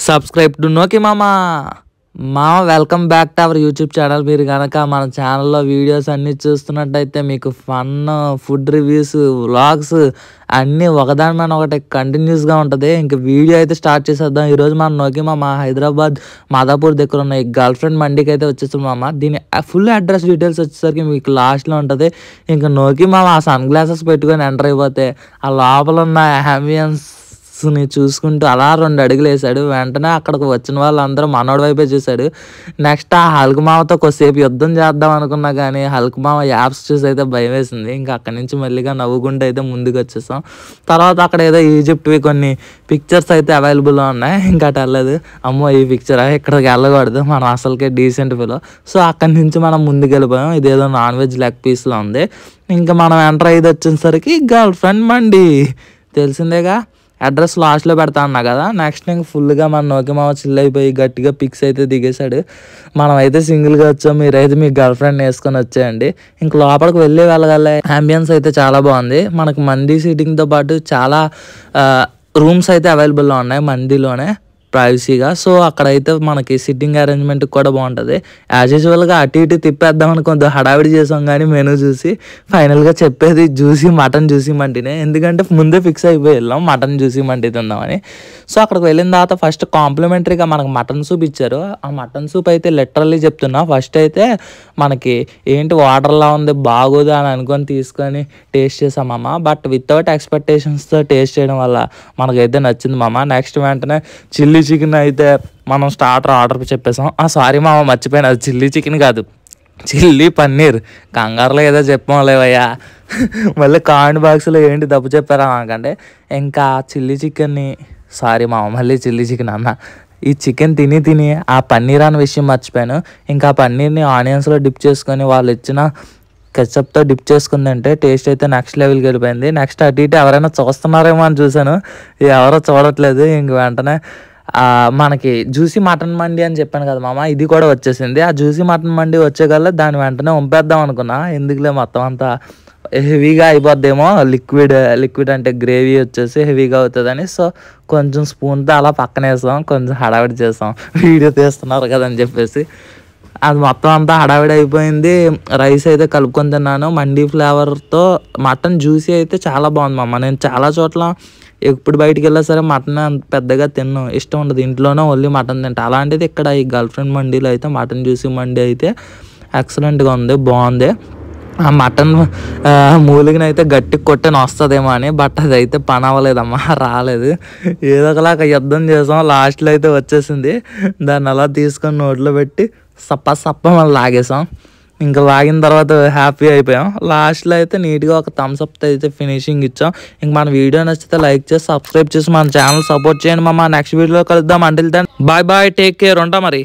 Subscribe to నోకి మామ welcome back to our YouTube channel. మీరు కనుక మన ఛానల్లో వీడియోస్ అన్నీ చూస్తున్నట్టయితే మీకు ఫన్, ఫుడ్ రివ్యూస్, వ్లాగ్స్ అన్నీ ఒకదాని మీద ఒకటి కంటిన్యూస్గా ఉంటుంది. ఇంక వీడియో అయితే స్టార్ట్ చేసేద్దాం. ఈరోజు మనం నోకి హైదరాబాద్ మాదాపూర్ దగ్గర ఉన్న ఈ గర్ల్ ఫ్రెండ్ మండికి అయితే వచ్చేసాం మామ. దీని ఫుల్ అడ్రస్ డీటెయిల్స్ వచ్చేసరికి మీకు లాస్ట్లో ఉంటుంది. ఇంకా నోకి ఆ సన్ గ్లాసెస్ పెట్టుకొని ఎంటర్ అయిపోతే ఆ లోపల ఉన్న అంబియన్స్ ని చూసుకుంటూ అలా 2 అడుగులు వేసాడు. వెంటనే అక్కడికి వచ్చిన వాళ్ళందరూ మనోడి వైపే చూశాడు. నెక్స్ట్ ఆ హల్క్ మామతో కొద్దిసేపు యుద్ధం చేద్దాం అనుకున్నా కానీ హల్క్ మామ యాప్స్ చూసి అయితే భయం వేసింది. ఇంకా అక్కడి నుంచి మళ్ళీగా నవ్వుకుంటూ అయితే ముందుకు వచ్చేసాం. తర్వాత అక్కడ ఏదో ఈజిప్ట్వి కొన్ని పిక్చర్స్ అయితే అవైలబుల్లో ఉన్నాయి. ఇంకా అటు వెళ్ళలేదు. అమ్మో ఈ పిక్చరా, ఇక్కడికి వెళ్ళకూడదు, మనం అసలుకే డీసెంట్ ఫీలో. సో అక్కడి నుంచి మనం ముందుకు వెళ్ళిపోయాం. ఇదేదో నాన్ వెజ్ లెగ్ పీస్లో ఉంది. ఇంకా మనం ఎంటర్ అయ్యి వచ్చేసరికి గర్ల్ ఫ్రెండ్ మండి తెలిసిందేగా. అడ్రస్ లాస్ట్లో పెడతా అన్నా కదా. నెక్స్ట్ ఇంక ఫుల్గా మన నోకి మామ చిల్ అయిపోయి గట్టిగా పిక్స్ అయితే దిగేశాడు. మనం అయితే సింగిల్గా వచ్చాం, మీరైతే మీ గర్ల్ ఫ్రెండ్ వేసుకొని వచ్చేయండి. ఇంక లోపలికి వెళ్ళగానే అంబియన్స్ అయితే చాలా బాగుంది. మనకి మండీ సీటింగ్తో పాటు చాలా రూమ్స్ అయితే అవైలబుల్లో ఉన్నాయి మండీలోనే ప్రైవసీగా. సో అక్కడైతే మనకి సిట్టింగ్ అరేంజ్మెంట్ కూడా బాగుంటుంది. యాజ్ యూజువల్గా అటు ఇటు తిప్పేద్దామని కొంత హడావిడి చేసాం కానీ మెనూ చూసి ఫైనల్గా చెప్పేది మటన్ జ్యూసీ మండినే. ఎందుకంటే ముందే ఫిక్స్ అయిపోయి వెళ్ళాం మటన్ జ్యూసీ మండి తిందామని. సో అక్కడికి వెళ్ళిన తర్వాత ఫస్ట్ కాంప్లిమెంటరీగా మనకు మటన్ సూప్ ఇచ్చారు. ఆ మటన్ సూప్ అయితే లిటరల్లీ చెప్తున్నా, ఫస్ట్ అయితే మనకి ఏంటి వాటర్లా ఉంది బాగోదు అని అనుకొని తీసుకొని టేస్ట్ చేసాం మామ. బట్ వితౌట్ ఎక్స్పెక్టేషన్స్తో టేస్ట్ చేయడం వల్ల మనకైతే నచ్చింది మామ. నెక్స్ట్ వెంటనే చిల్లీ చికెన్ అయితే మనం స్టార్టర్ ఆర్డర్ చెప్పేసాం. సారీ మామ మర్చిపోయినా, అది చిల్లీ చికెన్ కాదు, చిల్లీ పన్నీర్. కంగారులో ఏదో చెప్పలేవయ్యా, మళ్ళీ కామెంట్ బాక్స్లో ఏంటి తప్పు చెప్పారా నాకంటే. ఇంకా చిల్లీ చికెన్ని సారీ మామ, మళ్ళీ చిల్లీ చికెన్ అన్న. ఈ చికెన్ తిని ఆ పన్నీర్ అన్న విషయం మర్చిపోయాను. ఇంకా ఆ పన్నీర్ని ఆనియన్స్లో డిప్ చేసుకొని వాళ్ళు ఇచ్చిన కెచప్తో డిప్ చేసుకుందంటే టేస్ట్ అయితే నెక్స్ట్ లెవెల్కి వెళ్ళిపోయింది. నెక్స్ట్ అటు ఇటు ఎవరైనా చూస్తున్నారేమో అని చూశాను, ఎవరో చూడట్లేదు. ఇంక వెంటనే మనకి జ్యూసీ మటన్ మండి అని చెప్పాను కదా మామ, ఇది కూడా వచ్చేసింది. ఆ జ్యూసీ మటన్ మండి వచ్చేకల్లా దాన్ని వెంటనే వంపేద్దాం అనుకున్నా. ఎందుకులే మొత్తం అంతా హెవీగా అయిపోద్దేమో, లిక్విడ్ అంటే గ్రేవీ వచ్చేసి హెవీగా అవుతుందని. సో కొంచెం స్పూన్తో అలా పక్కన వేసాం, కొంచెం హడావిడి చేసాం, వీడియో తీస్తున్నారు కదని చెప్పేసి. అది మొత్తం అంతా హడావిడి అయిపోయింది. రైస్ అయితే కలుపుకొని తిన్నాను మండీ ఫ్లేవర్తో. మటన్ జ్యూసీ అయితే చాలా బాగుంది మామ. నేను చాలా చోట్ల ఎప్పుడు బయటికి వెళ్ళా సరే మటన్ అంత పెద్దగా ఇష్టం ఉండదు, ఇంట్లోనే ఓన్లీ మటన్ తింటా. అలాంటిది ఇక్కడ ఈ గర్ల్ ఫ్రెండ్ మండీలో అయితే మటన్ జ్యూసీ మండీ అయితే ఎక్సలెంట్గా ఉంది, బాగుంది. ఆ మటన్ మూలిగినైతే గట్టికి కొట్టని వస్తుందేమో అని, బట్ అదైతే పని అవ్వలేదమ్మా, రాలేదు. ఏదో ఒకలాగా యుద్ధం చేసాం, లాస్ట్లో అయితే వచ్చేసింది. దాన్ని అలా తీసుకొని నోట్లో పెట్టి సప్ప మళ్ళీ లాగేసాం. ఇంకా లాగిన తర్వాత హ్యాపీ అయిపోయాం. లాస్ట్లో అయితే నీట్గా ఒక థమ్స్ అప్ అయితే ఫినిషింగ్ ఇచ్చాం. ఇంక మన వీడియో నచ్చితే లైక్ చేసి సబ్స్క్రైబ్ చేసి మన ఛానల్ సపోర్ట్ చేయండి మామ. నెక్స్ట్ వీడియోలో కలుద్దాం. Until then bye, take care, ఉంటా మరి.